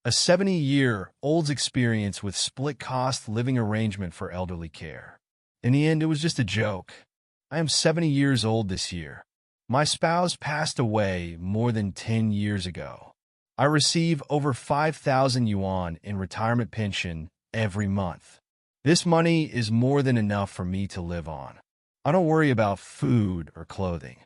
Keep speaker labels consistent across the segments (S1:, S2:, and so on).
S1: a 70-year-old's experience with split-cost living arrangement for elderly care. In the end, it was just a joke. I am 70 years old this year. My spouse passed away more than 10 years ago. I receive over 5,000 yuan in retirement pension every month. This money is more than enough for me to live on. I don't worry about food or clothing.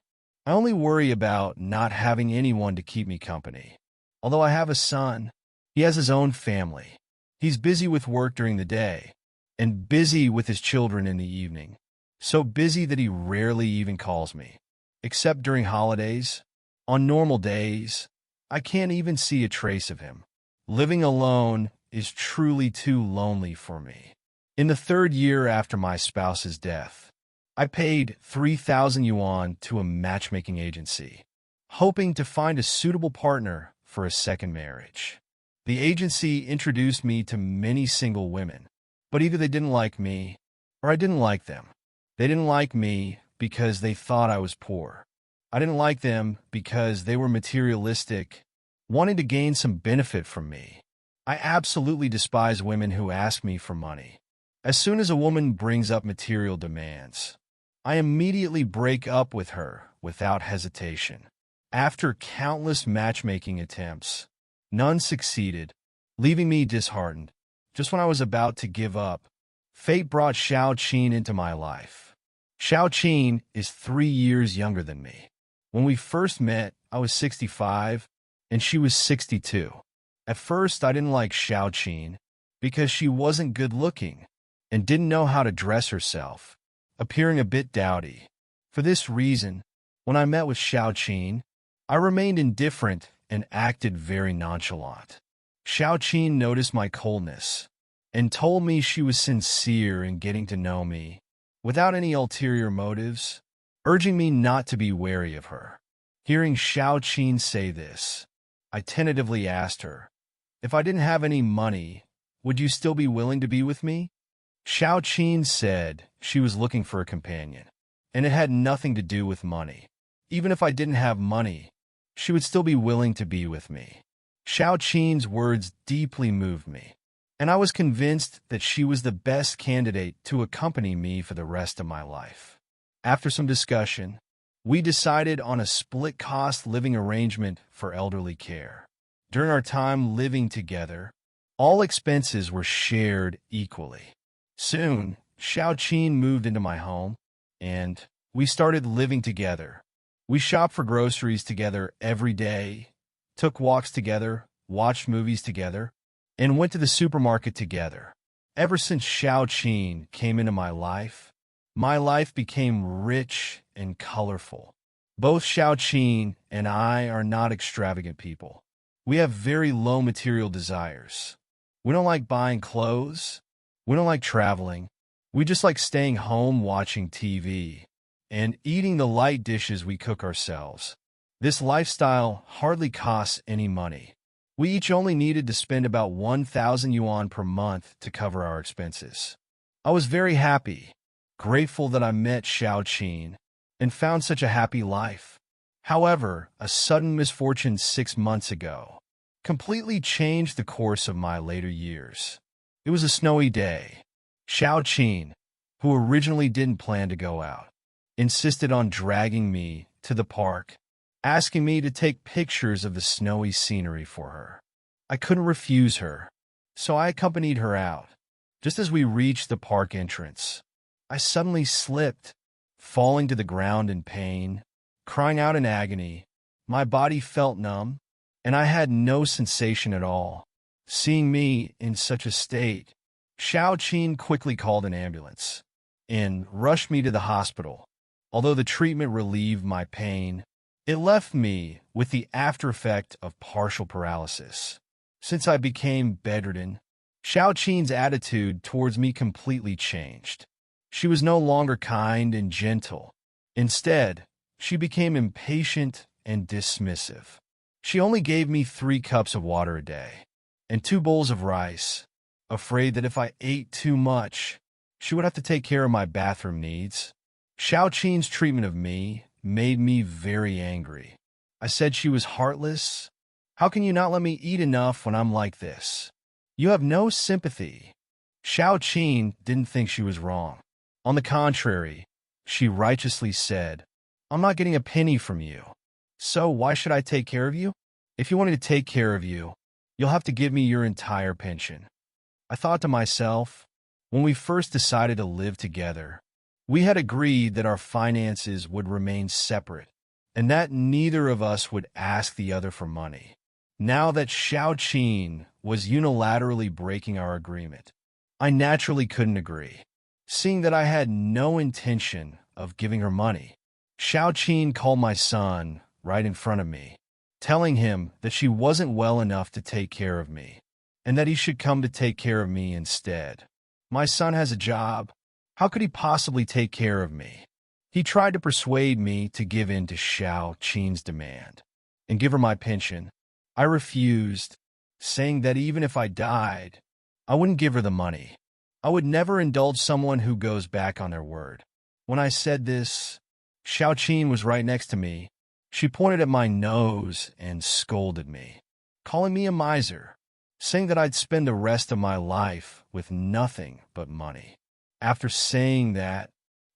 S1: I only worry about not having anyone to keep me company. Although I have a son, he has his own family. He's busy with work during the day and busy with his children in the evening. So busy that he rarely even calls me. Except during holidays. On normal days, I can't even see a trace of him. Living alone is truly too lonely for me. In the 3rd year after my spouse's death, I paid 3,000 yuan to a matchmaking agency, hoping to find a suitable partner for a second marriage. The agency introduced me to many single women, but either they didn't like me or I didn't like them. They didn't like me because they thought I was poor. I didn't like them because they were materialistic, wanting to gain some benefit from me. I absolutely despise women who ask me for money. As soon as a woman brings up material demands, I immediately break up with her without hesitation. After countless matchmaking attempts, none succeeded, leaving me disheartened. Just when I was about to give up, fate brought Xiao Qin into my life. Xiao Qin is 3 years younger than me. When we first met, I was 65 and she was 62. At first, I didn't like Xiao Qin because she wasn't good looking and didn't know how to dress herself, appearing a bit dowdy. For this reason, when I met with Xiao Qin, I remained indifferent and acted very nonchalant. Xiao Qin noticed my coldness and told me she was sincere in getting to know me, without any ulterior motives, urging me not to be wary of her. Hearing Xiao Qin say this, I tentatively asked her, if I didn't have any money, would you still be willing to be with me? Xiao Qin said she was looking for a companion, and it had nothing to do with money. Even if I didn't have money, she would still be willing to be with me. Xiao Qin's words deeply moved me, and I was convinced that she was the best candidate to accompany me for the rest of my life. After some discussion, we decided on a split-cost living arrangement for elderly care. During our time living together, all expenses were shared equally. Soon, Xiao Qin moved into my home, and we started living together. We shopped for groceries together every day, took walks together, watched movies together, and went to the supermarket together. Ever since Xiao Qin came into my life became rich and colorful. Both Xiao Qin and I are not extravagant people. We have very low material desires. We don't like buying clothes. We don't like traveling. We just like staying home watching TV and eating the light dishes we cook ourselves. This lifestyle hardly costs any money. We each only needed to spend about 1,000 yuan per month to cover our expenses. I was very happy, grateful that I met Xiao Qin and found such a happy life. However, a sudden misfortune 6 months ago completely changed the course of my later years. It was a snowy day. Xiao Qin, who originally didn't plan to go out, insisted on dragging me to the park, asking me to take pictures of the snowy scenery for her. I couldn't refuse her, so I accompanied her out. Just as we reached the park entrance, I suddenly slipped, falling to the ground in pain, crying out in agony. My body felt numb, and I had no sensation at all. Seeing me in such a state, Xiao Qin quickly called an ambulance and rushed me to the hospital. Although the treatment relieved my pain, it left me with the after effect of partial paralysis. Since I became bedridden, Xiao Qin's attitude towards me completely changed. She was no longer kind and gentle. Instead, she became impatient and dismissive. She only gave me 3 cups of water a day and 2 bowls of rice, afraid that if I ate too much, she would have to take care of my bathroom needs. Xiao Qin's treatment of me made me very angry. I said she was heartless, How can you not let me eat enough when I'm like this? You have no sympathy. Xiao Qin didn't think she was wrong. On the contrary, she righteously said, I'm not getting a penny from you. So why should I take care of you? If you want me to take care of you, you'll have to give me your entire pension. I thought to myself, when we first decided to live together, we had agreed that our finances would remain separate and that neither of us would ask the other for money. Now that Xiao Qin was unilaterally breaking our agreement, I naturally couldn't agree. Seeing that I had no intention of giving her money, Xiao Qin called my son right in front of me, telling him that she wasn't well enough to take care of me, and that he should come to take care of me instead. My son has a job. How could he possibly take care of me? He tried to persuade me to give in to Xiao Qin's demand and give her my pension. I refused, saying that even if I died, I wouldn't give her the money. I would never indulge someone who goes back on their word. When I said this, Xiao Qin was right next to me. She pointed at my nose and scolded me, calling me a miser, saying that I'd spend the rest of my life with nothing but money. After saying that,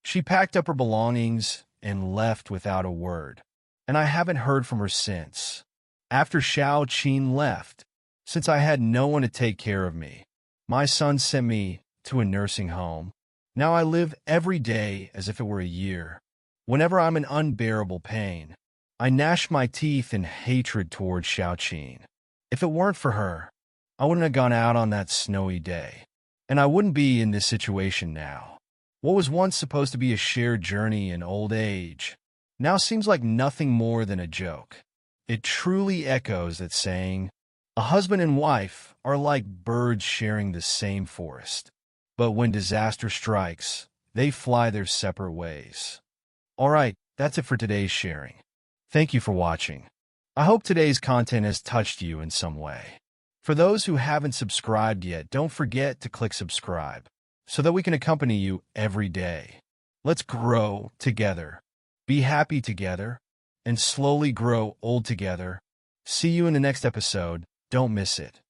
S1: she packed up her belongings and left without a word, and I haven't heard from her since. After Xiao Qin left, since I had no one to take care of me, my son sent me to a nursing home. Now I live every day as if it were a year. Whenever I'm in unbearable pain, I gnash my teeth in hatred toward Xiao Qin. If it weren't for her, I wouldn't have gone out on that snowy day, and I wouldn't be in this situation now. What was once supposed to be a shared journey in old age now seems like nothing more than a joke. It truly echoes that saying, a husband and wife are like birds sharing the same forest, but when disaster strikes, they fly their separate ways. All right, that's it for today's sharing. Thank you for watching. I hope today's content has touched you in some way. For those who haven't subscribed yet, don't forget to click subscribe so that we can accompany you every day. Let's grow together, be happy together, and slowly grow old together. See you in the next episode. Don't miss it.